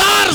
4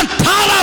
18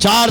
4